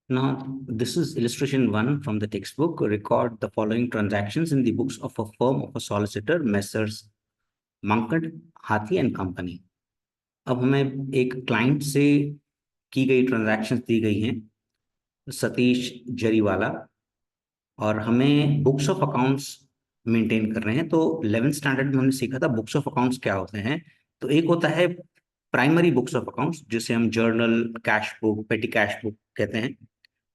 Now, this is illustration 1 from the textbook. Record the following transactions in the books of a firm of a solicitor, Messrs. Mankad, Hathi and Company. अब हमें एक client से की गई transactions दी गई हैं, सतीश जरीवाला, और हमें बुक्स ऑफ अकाउंट्स मेंटेन कर रहे हैं। तो 11th स्टैंडर्ड में हमने सीखा था बुक्स ऑफ अकाउंट्स क्या होते हैं। तो एक होता है प्राइमरी बुक्स ऑफ अकाउंट्स, जिसे हम जर्नल, कैश बुक, पेटी कैश बुक कहते हैं,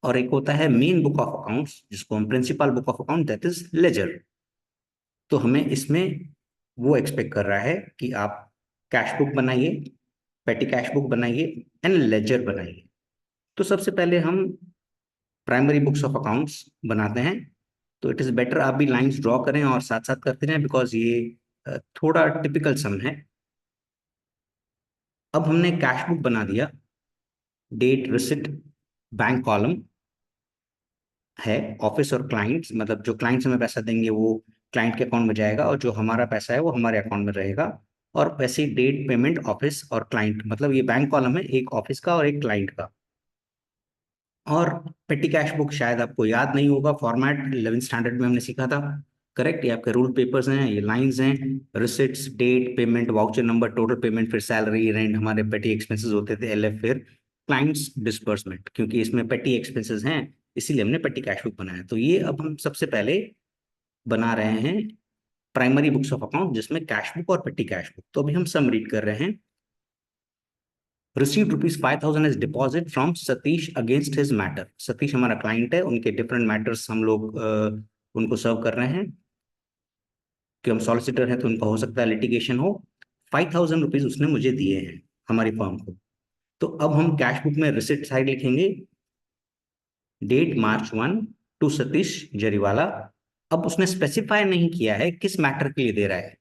और एक होता है मेन बुक ऑफ अकाउंट्स, जिसको हम principal book of account, that is ledger. तो हमें इसमें वो एक्सपेक्ट कर रहा है कि आप कैश बुक बनाइए, पेटी कैश बुक बनाइए एंड लेजर बनाइए। तो सबसे पहले हम प्राइमरी बुक्स ऑफ अकाउंट्स बनाते हैं। तो इट इज बेटर आप भी लाइंस ड्रॉ करें और साथ साथ करते रहें, बिकॉज ये थोड़ा टिपिकल सम है। अब हमने कैश बुक बना दिया। डेट, रिसिट, बैंक कॉलम है। ऑफिस और क्लाइंट्स, मतलब जो क्लाइंट्स हमें पैसा देंगे वो क्लाइंट के अकाउंट में जाएगा, और जो हमारा पैसा है वो हमारे अकाउंट में रहेगा। और वैसे डेट, पेमेंट, ऑफिस और क्लाइंट, मतलब ये बैंक कॉलम है, एक ऑफिस का और एक क्लाइंट का। और पेटी कैश बुक शायद आपको याद नहीं होगा, फॉर्मेट 11th स्टैंडर्ड में हमने सीखा था। करेक्ट, ये आपके रूल पेपर्स हैं, ये लाइंस हैं। Receipts, date, payment, voucher number, total payment, फिर सैलरी, रेंट, हमारे पेटी एक्सपेंसेस होते थे, एलएफ, फिर क्लाइंट्स डिसबर्समेंट। क्योंकि इसमें पेटी एक्सपेंसेस हैं, इसीलिए हमने पेटी कैश बुक बनाया। तो ये अब हम सबसे पहले बना रहे हैं प्राइमरी बुक्स ऑफ अकाउंट, जिसमें कैश बुक और पेटी कैश बुक। तो अभी हम सम रीड कर रहे हैं। Receive ₹5,000 as deposit from Satish against his matter. Satish हमारा क्लाइंट है, उनके डिफरेंट मैटर्स हम लोग उनको सर्व कर रहे हैं, कि हम सॉलिसिटर हैं तो उनका हो सकता है लिटिगेशन हो। ₹5,000 उसने मुझे दिए हैं हमारी फर्म को। तो अब हम कैश बुक में रिसिट साइड लिखेंगे, date March 1 to Satish Jariwala. अब उसने स्पेसिफाई नहीं किया है किस मैटर के लिए दे रहा है,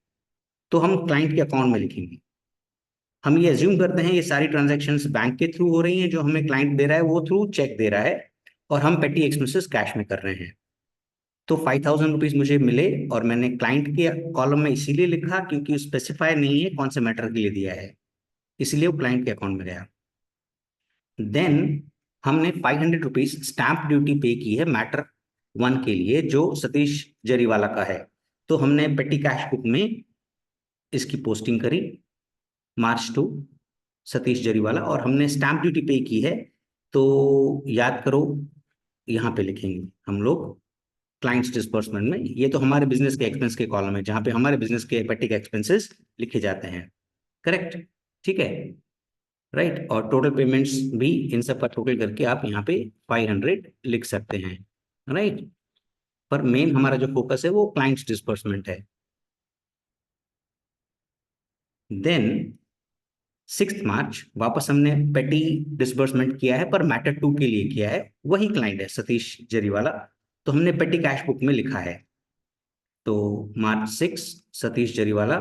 तो हम क्लाइंट के अकाउंट में लिखेंगे। हम ये एज्यूम करते हैं ये सारी ट्रांजैक्शंस बैंक के थ्रू हो रही हैं, जो हमें क्लाइंट दे रहा है वो थ्रू चेक दे रहा है, और हम पेटी एक्सपेंसेस कैश में कर रहे हैं। तो ₹5,000 मुझे मिले, और मैंने क्लाइंट के कॉलम में इसीलिए लिखा क्योंकि स्पेसिफाई नहीं है कौन से मैटर के लिए दिया है, इसलिए वो क्लाइंट के अकाउंट में गया। देन हमने ₹500 स्टैंप ड्यूटी पे की है मैटर 1 के लिए, जो सतीश जरीवाला का है। तो हमने पेटी कैश बुक में इसकी पोस्टिंग करी, March 2, सतीश जरीवाला, और हमने स्टैंप ड्यूटी पे की है। तो याद करो, यहाँ पे लिखेंगे हम लोग क्लाइंट्स डिस्बर्समेंट में। ये तो हमारे बिजनेस के एक्सपेंस के कॉलम है, जहाँ पे हमारे बिजनेस के पेटी एक्सपेंसेस लिखे जाते हैं। करेक्ट, ठीक है, राइट। और टोटल पेमेंट्स भी, इन सब का टोटल करके आप यहाँ पे 500 लिख सकते हैं, राइट। पर मेन हमारा जो फोकस है वो क्लाइंट्स डिस्बर्समेंट है। देन 6 मार्च वापस हमने पेटी डिसबर्समेंट किया है, पर मैटर 2 के लिए किया है, वही क्लाइंट है सतीश जरीवाला। तो हमने पेटी कैश बुक में लिखा है। तो March 6 Satish Jariwala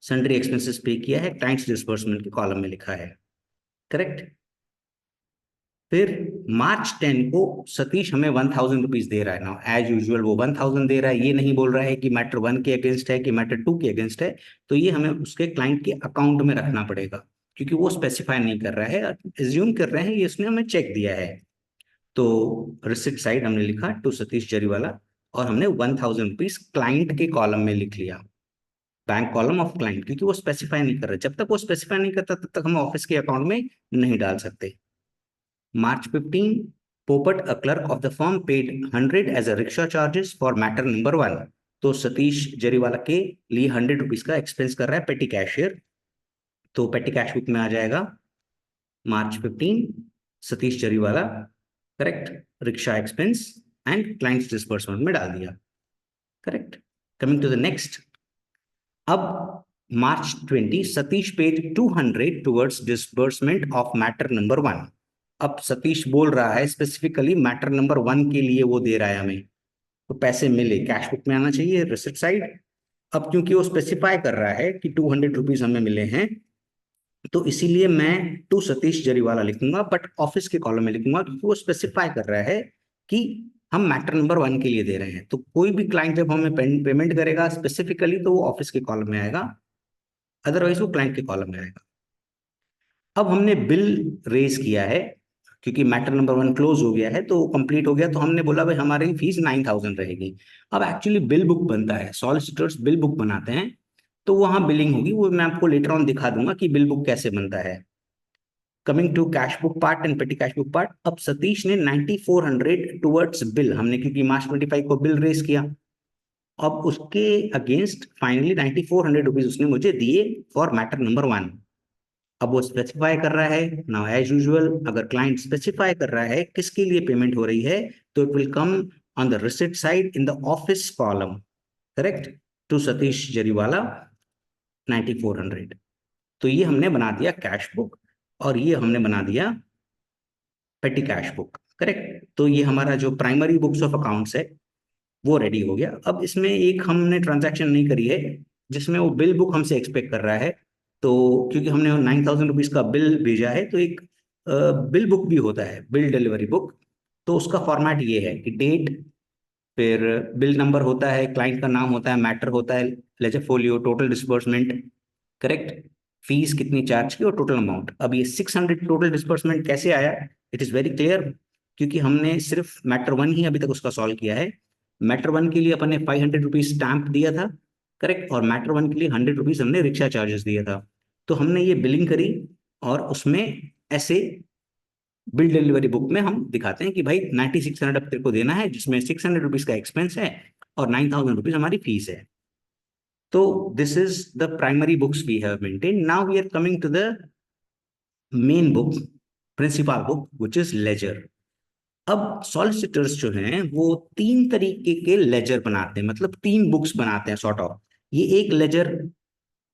sundry expenses pay किया है, क्लाइंट्स डिसबर्समेंट के कॉलम में लिखा है। करेक्ट। फिर March 10 को सतीश हमें ₹1,000 दे रहा है। ना एज यूजुअल वो 1,000 दे रहा है, ये नहीं बोल रहा है कि मैटर 1 के अगेंस्ट है कि मैटर 2 के अगेंस्ट है। तो ये हमें उसके क्लाइंट के अकाउंट में रखना पड़ेगा, क्योंकि वो स्पेसिफाई नहीं कर रहा है, एज्यूम कर रहे हैं ये इसने हमें चेक दिया है। तो रिसिट साइड हमने लिखा टू सतीश जरीवाला, और हमने ₹1,000 क्लाइंट के कॉलम में लिख लिया, बैंक कॉलम ऑफ क्लाइंट, क्योंकि वो स्पेसिफाई नहीं कर रहा। जब तक वो स्पेसिफाई नहीं करता तब तक हम ऑफिस के अकाउंट में नहीं डाल सकते। March 15, Popat, a clerk of the firm, paid 100 as a rickshaw charges for matter number 1। तो सतीश जरीवाला के लिए ₹100 का एक्सपेंस कर रहा है पेटी कैशियर। तो पेटी कैश बुक में आ जाएगा March 15 Satish Jariwala, correct, rickshaw expense and clients disbursement में डाल दिया। Correct. Coming to the next. अब March 20 Satish paid 200 towards disbursement of matter number 1। अब सतीश बोल रहा है स्पेसिफिकली मैटर नंबर 1 के लिए वो दे रहा है हमें, तो पैसे मिले, कैश बुक में आना चाहिए, रिसिट साइड। अब क्योंकि वो स्पेसिफाई कर रहा है कि ₹200 हमें मिले हैं, तो इसीलिए मैं टू सतीश जरीवाला लिखूंगा, बट ऑफिस के कॉलम में लिखूंगा, क्योंकि वो स्पेसिफाई कर रहा है कि हम मैटर नंबर 1 के लिए दे रहे हैं। तो कोई भी क्लाइंट जब हमें पेमेंट करेगा स्पेसिफिकली, तो वो ऑफिस के कॉलम में आएगा, अदरवाइज वो क्लाइंट के कॉलम में आएगा। अब हमने बिल रेज किया है, क्योंकि मैटर नंबर 1 क्लोज हो गया है तो कंप्लीट हो गया, तो हमने बोला भाई हमारी फीस 9,000 रहेगी। अब एक्चुअली बिल बुक बनता है, सॉलिसिटर्स बिल बुक बनाते हैं, तो वहां बिलिंग होगी, वो मैं आपको लेटर ऑन दिखा दूंगा कि बिल बुक कैसे बनता है। Coming to cash book part and petty cash book part, अब सतीश ने 9400 टुवर्ड्स बिल, हमने क्योंकि मार्च 25 को बिल रेस किया, अब उसके अगेंस्ट फाइनली 9400 रुपीज उसने मुझे दिए फॉर मैटर नंबर 1। अब वो स्पेसिफाई कर रहा है, नाउ एज यूजुअल अगर क्लाइंट स्पेसिफाई कर रहा है किसके लिए पेमेंट हो रही है, तो it will come on the receipt side in the office column, correct, to Satish Jariwala 9400। तो ये हमने बना दिया कैश बुक, और ये हमने बना दिया पेटी कैश बुक, करेक्ट। तो ये हमारा जो प्राइमरी बुक्स ऑफ अकाउंट्स है वो रेडी हो गया। अब इसमें एक हमने ट्रांजैक्शन नहीं करी है जिसमें वो बिल बुक हमसे एक्सपेक्ट कर रहा है, तो क्योंकि हमने 9,000 रुपीज का बिल भेजा है, तो एक बिल बुक भी होता है, बिल डिलीवरी बुक। तो उसका फॉर्मेट ये है कि डेट, फिर बिल नंबर होता है, क्लाइंट का नाम होता है, मैटर होता है, ledger folio, total disbursement, correct, fees कितनी चार्ज की और टोटल अमाउंट। अब ये 600 टोटल डिस्बर्समेंट कैसे आया, इट इज वेरी क्लियर, क्योंकि हमने सिर्फ मैटर 1 ही अभी तक उसका सॉल्व किया है। मैटर 1 के लिए अपन ने 500 रुपीज स्टैंप दिया था, करेक्ट, और मैटर 1 के लिए 100 रुपीज हमने रिक्शा चार्जेस दिया था। तो हमने ये बिलिंग करी, और उसमें ऐसे बिल डिलीवरी बुक में हम दिखाते हैं कि भाई 9600 अब तेरे को देना है, जिसमें 600 रुपीज का एक्सपेंस है और 9,000 रुपीज हमारी फीस है। तो this is the primary books we have maintain. Now we are coming to the main book, principal book, which is ledger. अब सॉलिसिटर्स जो हैं वो 3 तरीके के लेजर बनाते हैं, मतलब 3 बुक्स बनाते हैं सॉर्ट ऑफ। ये एक लेजर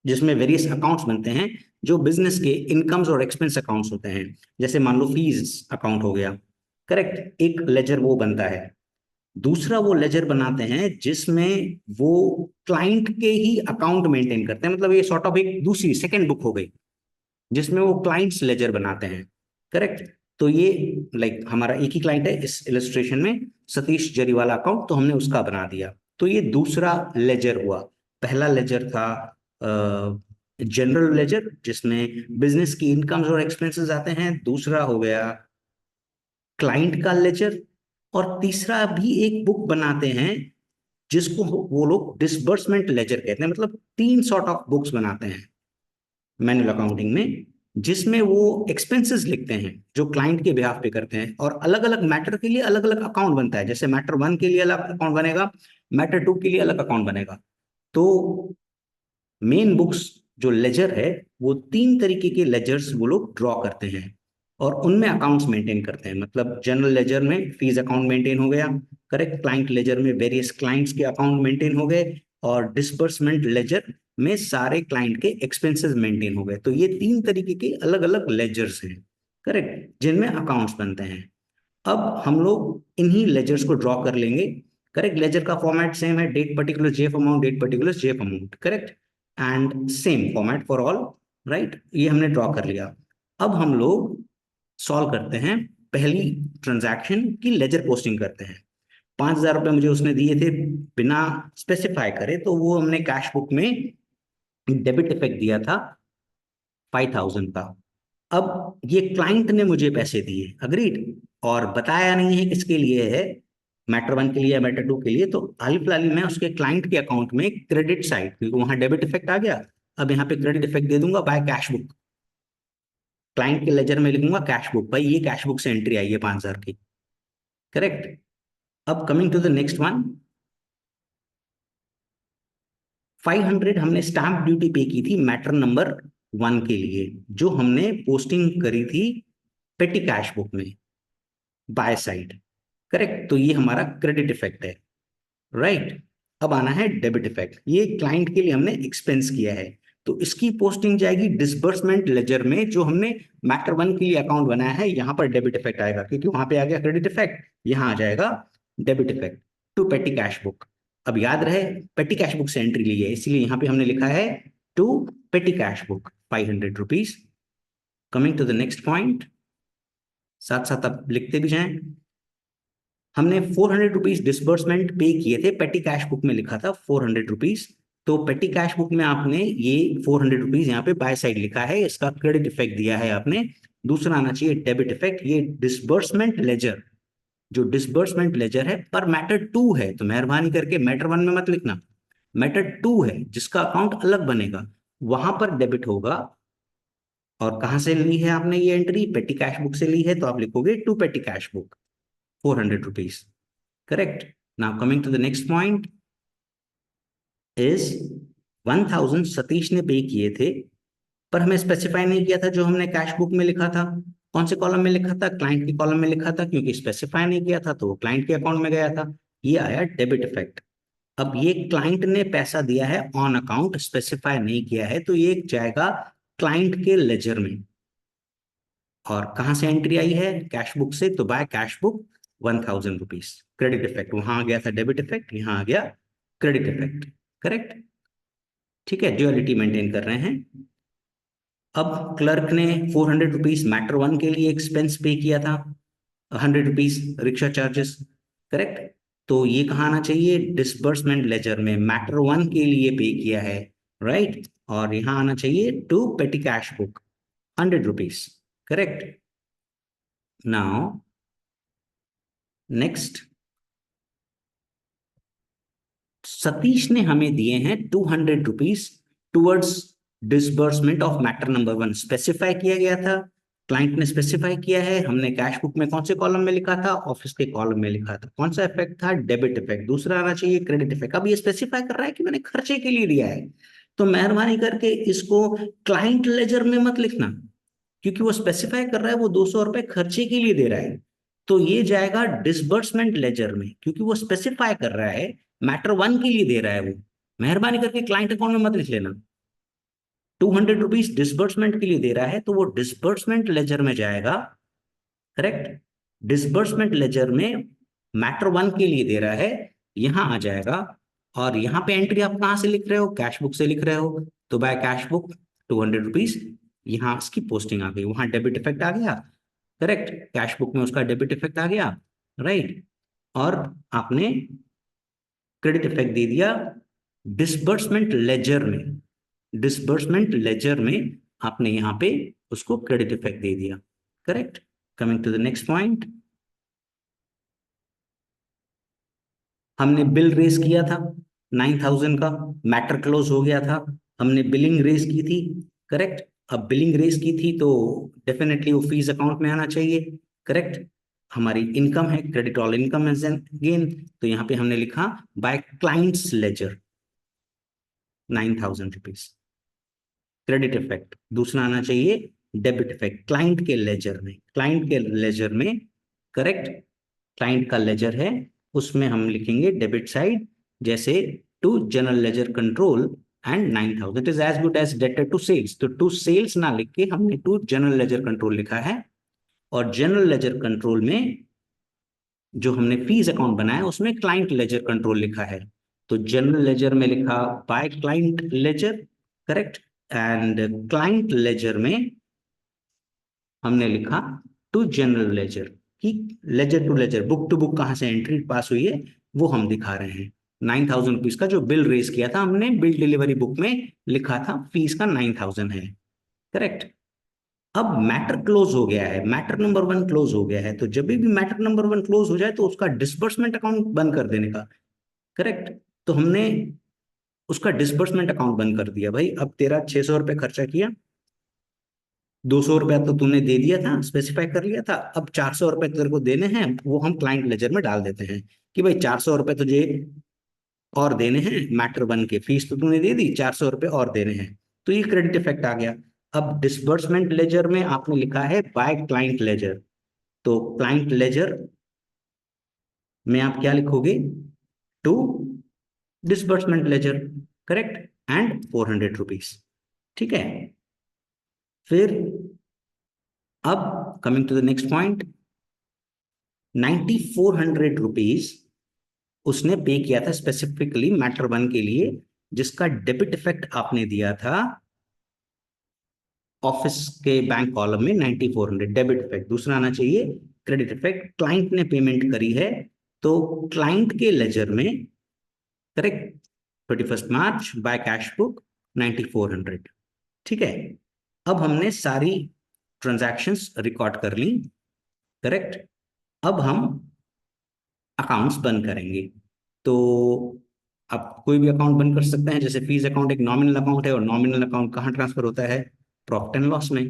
जिसमें वेरियस अकाउंट्स बनते हैं, जो बिजनेस के इनकम्स और एक्सपेंस अकाउंट्स होते हैं, जैसे मान लो फीस अकाउंट हो गया, करेक्ट, एक लेजर वो बनता है। दूसरा वो लेजर बनाते हैं जिसमें वो क्लाइंट के ही अकाउंट मेंटेन करते हैं, मतलब ये सॉर्ट ऑफ एक दूसरी सेकंड बुक हो गई जिसमें वो क्लाइंट्स लेजर बनाते हैं, करेक्ट। तो ये लाइक हमारा एक ही क्लाइंट है इस इलस्ट्रेशन में, सतीश जरीवाला अकाउंट, तो हमने उसका बना दिया। तो ये दूसरा लेजर हुआ। पहला लेजर था जनरल लेजर, जिसमें बिजनेस की इनकम्स और एक्सपेंसेस आते हैं। दूसरा हो गया क्लाइंट का लेजर, और तीसरा भी एक बुक बनाते हैं जिसको वो लोग डिसबर्समेंट लेजर कहते हैं। मतलब 3 सॉर्ट ऑफ बुक्स बनाते हैं मैनुअल अकाउंटिंग में, जिसमें वो एक्सपेंसेस लिखते हैं जो क्लाइंट के बिहाफ पे करते हैं, और अलग अलग मैटर के लिए अलग अलग अकाउंट बनता है। जैसे मैटर 1 के लिए अलग अकाउंट बनेगा, मैटर 2 के लिए अलग अकाउंट बनेगा। तो मेन बुक्स जो लेजर है, वो 3 तरीके के लेजर्स वो लोग ड्रॉ करते हैं और उनमें अकाउंट्स मेंटेन करते हैं। मतलब जनरल लेजर में फीस अकाउंट मेंटेन हो गया, करेक्ट, क्लाइंट लेजर में वेरियस क्लाइंट्स के अकाउंट मेंटेन हो गए, और डिस्बर्समेंट लेजर में सारे क्लाइंट के एक्सपेंसेस मेंटेन हो गए। तो ये 3 तरीके के अलग अलग लेजर्स हैं, करेक्ट, जिनमें अकाउंट्स बनते हैं। अब हम लोग इन्हीं लेजर्स को ड्रॉ कर लेंगे, करेक्ट। लेजर का फॉर्मेट सेम है, date particular JF amount, date particular JF amount, correct, and same format for all, right. ये हमने ड्रॉ कर लिया। अब हम लोग सॉल्व करते हैं, पहली ट्रांजैक्शन की लेजर पोस्टिंग करते हैं। 5,000 रुपये मुझे उसने दिए थे बिना स्पेसिफाई करे, तो वो हमने कैश बुक में डेबिट इफेक्ट दिया था 5,000 का। अब ये क्लाइंट ने मुझे पैसे दिए, अग्रीड, और बताया नहीं है किसके लिए है, मैटर 1 के लिए या मैटर 2 के लिए। तो हाल फिलहाल मैं उसके क्लाइंट के अकाउंट में क्रेडिट साइड, क्योंकि वहां डेबिट इफेक्ट आ गया, अब यहाँ पे क्रेडिट इफेक्ट दे दूंगा बाय कैश बुक। क्लाइंट के लेजर में लिखूंगा कैश बुक, भाई ये कैश बुक से एंट्री आई है 5,000 की, करेक्ट। अब coming to the next one, 500 हमने स्टैंप ड्यूटी पे की थी मैटर नंबर 1 के लिए, जो हमने पोस्टिंग करी थी पेटी कैश बुक में बाय साइड, करेक्ट। तो ये हमारा क्रेडिट इफेक्ट है, राइट। अब आना है डेबिट इफेक्ट, ये क्लाइंट के लिए हमने एक्सपेंस किया है, तो इसकी पोस्टिंग जाएगी डिसबर्समेंट लेजर में, जो हमने मैटर 1 के लिए अकाउंट बनाया है। यहां पर डेबिट इफेक्ट आएगा क्योंकि वहां पे आ गया क्रेडिट इफेक्ट, यहां आ जाएगा debit effect to petty cash book. अब याद रहे पेटी कैश बुक से एंट्री ली है, इसलिए यहां पे हमने लिखा है to petty cash book 500 rupees. Coming to the next point, साथ साथ आप लिखते भी जाएं। हमने 400 रुपीज डिसबर्समेंट पे किए थे, पेटी कैश बुक में लिखा था 400 रुपीज। तो पेटी कैश बुक में आपने ये 400 रुपीज यहाँ पे बाय साइड लिखा है, इसका क्रेडिट इफेक्ट दिया है आपने दूसरा आना चाहिए डेबिट इफेक्ट, ये डिसबर्समेंट लेजर, जो डिसबर्समेंट लेजर है पर मैटर टू है, तो मेहरबानी करके मैटर वन में मत लिखना, मैटर टू है जिसका अकाउंट अलग बनेगा, वहां पर डेबिट होगा। और कहां से ली है आपने ये एंट्री? पेटी कैश बुक से ली है, तो आप लिखोगे to petty cash book, 400 rupees. Correct. Now coming to the next point is 1000 Satish ने पे किए थे, पर हमें स्पेसिफाई नहीं किया था जो हमने कैश बुक में लिखा था। कौन से कॉलम में लिखा था? क्लाइंट के कॉलम में लिखा था, क्योंकि स्पेसिफाई नहीं किया था तो वो क्लाइंट के अकाउंट में गया था। ये आया डेबिट इफेक्ट। अब ये क्लाइंट ने पैसा दिया है ऑन अकाउंट, स्पेसिफाई नहीं किया है, तो ये जाएगा क्लाइंट के लेजर में। और कहां से एंट्री आई है? कैश बुक से, तो bye cash book 1000 rupees, credit effect. वहां आ गया था डेबिट इफेक्ट, यहां आ गया क्रेडिट इफेक्ट। करेक्ट। ठीक है, ड्यूअलिटी मेंटेन कर रहे हैं। अब क्लर्क ने 400 रुपीज मैटर वन के लिए एक्सपेंस पे किया था, 100 रुपीज रिक्शा चार्जेस। करेक्ट। तो ये कहाँ आना चाहिए? डिसबर्समेंट लेजर में, मैटर वन के लिए पे किया है, राइट। और यहाँ आना चाहिए to petty cash book, 100 rupees. Correct. Now next, Satish ने हमें दिए हैं 200 rupees towards disbursement of matter number one. Specify किया गया था, क्लाइंट ने स्पेसिफाई किया है, हमने कैश बुक में कौन से कॉलम में लिखा था? ऑफिस के कॉलम में लिखा था। कौन सा इफेक्ट था? Debit effect. दूसरा आना चाहिए क्रेडिट इफेक्ट। अब ये स्पेसिफाई कर रहा है कि मैंने खर्चे के लिए लिया है, तो मेहरबानी करके इसको क्लाइंट लेजर में मत लिखना, क्योंकि वो स्पेसिफाई कर रहा है वो 200 रुपए खर्चे के लिए दे रहा है। तो ये जाएगा डिसबर्समेंट लेजर में, क्योंकि वो स्पेसिफाई कर रहा है मैटर वन के लिए दे रहा है वो। मेहरबानी करके क्लाइंट अकाउंट में मत लिख लेना। 200 रुपीज डिसबर्समेंट के लिए दे रहा है, तो वो डिसबर्समेंट लेजर में जाएगा। करेक्ट। डिसबर्समेंट लेजर में मैटर वन के लिए दे रहा है, यहां आ जाएगा। और यहाँ पे एंट्री आप कहाँ से लिख रहे हो? कैश बुक से लिख रहे हो, तो बाय कैश बुक 200 रुपीज, यहाँ इसकी पोस्टिंग आ गई, वहां डेबिट इफेक्ट आ गया। करेक्ट। कैश बुक में उसका डेबिट इफेक्ट आ गया, राइट। और आपने क्रेडिट इफेक्ट दे दिया डिसबर्समेंट लेजर में, डिसबर्समेंट लेजर में आपने यहाँ पे उसको क्रेडिट इफेक्ट दे दिया। Correct. Coming to the next point, हमने बिल रेज किया था 9000 का, मैटर क्लोज हो गया था, हमने बिलिंग रेज की थी। करेक्ट। अब बिलिंग रेज की थी तो डेफिनेटली वो फीस अकाउंट में आना चाहिए। करेक्ट। हमारी इनकम है, credit all income as an gain, तो यहाँ पे हमने लिखा by clients ledger 9000 rupees, credit effect. दूसरा आना चाहिए डेबिट इफेक्ट, क्लाइंट के लेजर में, क्लाइंट के लेजर में। करेक्ट। क्लाइंट का लेजर है, उसमें हम लिखेंगे डेबिट साइड, जैसे to general ledger control and 9000 is as good as debtor to sales, तो टू सेल्स ना लिख के हमने टू जनरल लेजर कंट्रोल लिखा है। और जनरल लेजर कंट्रोल में जो हमने फीस अकाउंट बनाया उसमें क्लाइंट लेजर कंट्रोल लिखा है, तो जनरल लेजर में लिखा by client ledger. Correct. And client ledger में हमने लिखा टू जनरल लेजर, कि ledger to ledger, book to book कहां से एंट्री पास हुई है वो हम दिखा रहे हैं। 9000 रुपीज का जो बिल रेज किया था हमने, बिल डिलीवरी बुक में लिखा था फीस का 9000 है। करेक्ट। अब मैटर क्लोज हो गया है, मैटर नंबर वन क्लोज हो गया है, तो जब भी मैटर नंबर वन क्लोज हो जाए तो उसका डिसबर्समेंट अकाउंट बंद कर देने का। करेक्ट। तो हमने उसका डिसबर्समेंट अकाउंट बंद कर दिया। भाई अब तेरा 600 रुपये खर्चा किया, 200 रुपया तो तूने दे दिया था, स्पेसिफाई कर लिया था, अब 400 रुपये तेरे को देने हैं, वो हम क्लाइंट लेजर में डाल देते हैं कि भाई 400 रुपये तुझे और देने हैं, मैटर वन के फीस तो तूने दे दी, 400 रुपये और देने हैं, तो ये क्रेडिट इफेक्ट आ गया। अब डिसबर्समेंट लेजर में आपने लिखा है बाय क्लाइंट लेजर, तो क्लाइंट लेजर में आप क्या लिखोगे? To disbursement ledger. Correct. And 400 rupees. ठीक है। फिर अब coming to the next point, 9400 rupees उसने पे किया था स्पेसिफिकली मैटर वन के लिए, जिसका डेबिट इफेक्ट आपने दिया था ऑफिस के बैंक कॉलम में 9400, डेबिट इफेक्ट। दूसरा आना चाहिए क्रेडिट इफेक्ट, क्लाइंट ने पेमेंट करी है, तो क्लाइंट के लेजर में। करेक्ट। 31 मार्च बाय कैश बुक 9400। ठीक है। अब हमने सारी ट्रांजैक्शंस रिकॉर्ड कर ली, करेक्ट। अब हम अकाउंट्स बंद करेंगे। तो आप कोई भी अकाउंट बंद कर सकते हैं, जैसे फीस अकाउंट एक नॉमिनल अकाउंट है, और नॉमिनल अकाउंट कहाँ ट्रांसफर होता है? प्रॉफिट एंड लॉस में।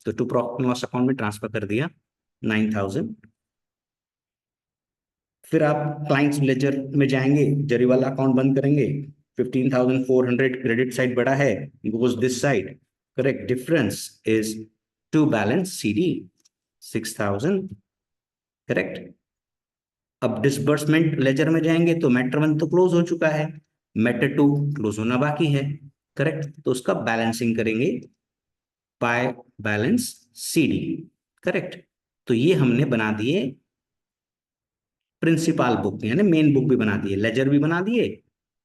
तो to profit and loss account में ट्रांसफर कर दिया 9,000। फिर आप क्लाइंट्स लेजर में जाएंगे, जरी वाला अकाउंट बंद करेंगे। 15,400 क्रेडिट साइड बड़ा है, goes this side, correct. Difference is to balance CD 6,000, correct. अब डिसबर्समेंट लेजर में जाएंगे तो मैटर 1 तो क्लोज हो चुका है, मैटर 2 क्लोज होना बाकी है, करेक्ट। तो उसका बैलेंसिंग करेंगे बाय बैलेंस CD, करेक्ट। तो ये हमने बना दिए प्रिंसिपल बुक, यानी मेन बुक भी बना दिए, लेजर भी बना दिए,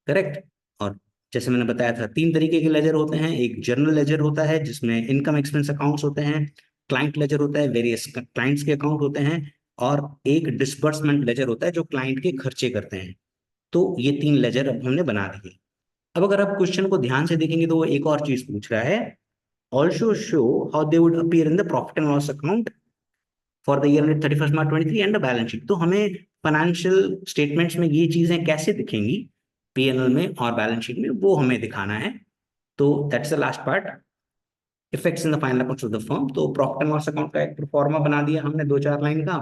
करेक्ट। और जैसे मैंने बताया था 3 तरीके के लेजर होते हैं। एक जनरल लेजर होता है जिसमें इनकम एक्सपेंस अकाउंट्स होते हैं, क्लाइंट लेजर होता है, वेरियस क्लाइंट्स के अकाउंट होते हैं, और एक डिसबर्समेंट लेजर होता है जो क्लाइंट के खर्चे करते हैं। तो ये 3 लेजर अब हमने बना दिए। अब अगर आप क्वेश्चन को ध्यान से देखेंगे तो वो एक और चीज पूछ रहा है, also show how they would appear in the profit and loss account for the year ended 31 March 23 and the balance sheet. तो हमें फाइनेंशियल स्टेटमेंट्स में ये चीजें कैसे दिखेंगी, P&L में और बैलेंस शीट में, वो हमें दिखाना है। तो that's the last part, effects in the final accounts of the firm. तो प्रॉफिट एंड लॉस अकाउंट का एक प्रोफार्मा बना दिया हमने 2-4 लाइन का,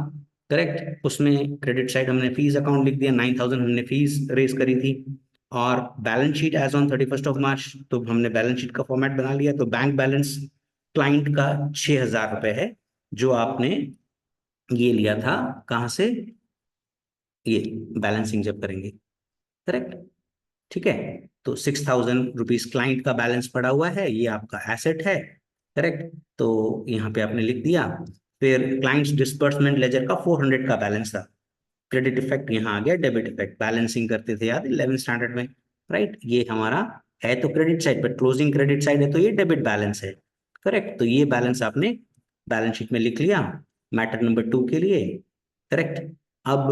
करेक्ट। उसमें क्रेडिट साइड हमने फीस अकाउंट लिख दिया, 9,000 हमने फीस रेज करी थी। और बैलेंस शीट एज ऑन 31 मार्च, तो हमने बैलेंस शीट का फॉर्मेट बना लिया। तो बैंक बैलेंस क्लाइंट का 6,000 रुपए है, जो आपने ये लिया था कहाँ से, ये बैलेंसिंग जब करेंगे, करेक्ट, ठीक है। तो 6,000 रुपीज क्लाइंट का बैलेंस पड़ा हुआ है, ये आपका एसेट है, करेक्ट। तो यहाँ पे आपने लिख दिया। फिर क्लाइंट्स डिस्बर्समेंट लेजर का 400 का बैलेंस था, क्रेडिट इफेक्ट यहाँ आ गया, डेबिट इफेक्ट, बैलेंसिंग करते थे याद 11th स्टैंडर्ड में, राइट। ये हमारा है तो क्रेडिट साइड पर, क्लोजिंग क्रेडिट साइड है तो ये डेबिट बैलेंस है, करेक्ट। तो ये बैलेंस आपने बैलेंस शीट में लिख लिया मैटर नंबर 2 के लिए, करेक्ट। अब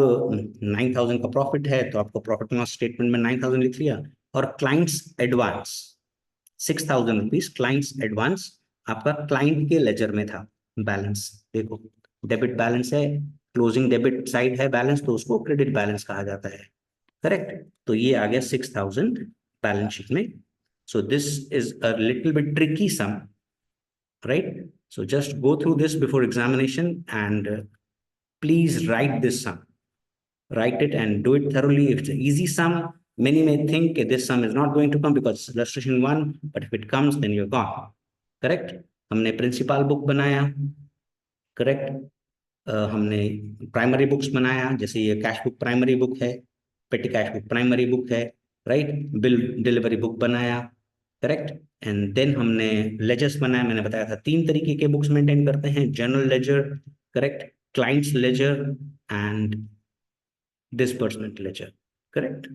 9,000 का प्रॉफिट है तो आपको प्रॉफिट एंड लॉस स्टेटमेंट में 9,000 लिख लिया। और clients advance 6,000 rupees, clients advance आपका क्लाइंट के लेजर में था बैलेंस, देखो डेबिट बैलेंस है, क्लोजिंग डेबिट साइड है बैलेंस, तो उसको क्रेडिट बैलेंस कहा जाता है, करेक्ट। तो ये आ गया 6,000 बैलेंस शीट में। So this is a little bit tricky sum, right? So just go through this before examination, and please write this sum. Write it and do it thoroughly. If it's an easy sum, many may think this sum is not going to come because it's illustration 1, but if it comes, then you're gone. Correct? हमने principal book बनाया, correct. हमने primary books बनाया, जैसे ये cash book primary book है, पेटी cash book primary book है, right. Bill delivery book बनाया, करेक्ट। एंड देन हमने लेजर्स बनाया, मैंने बताया था 3 तरीके के बुक्स मेंटेन करते हैं, general ledger, correct, clients ledger and disbursement ledger, correct.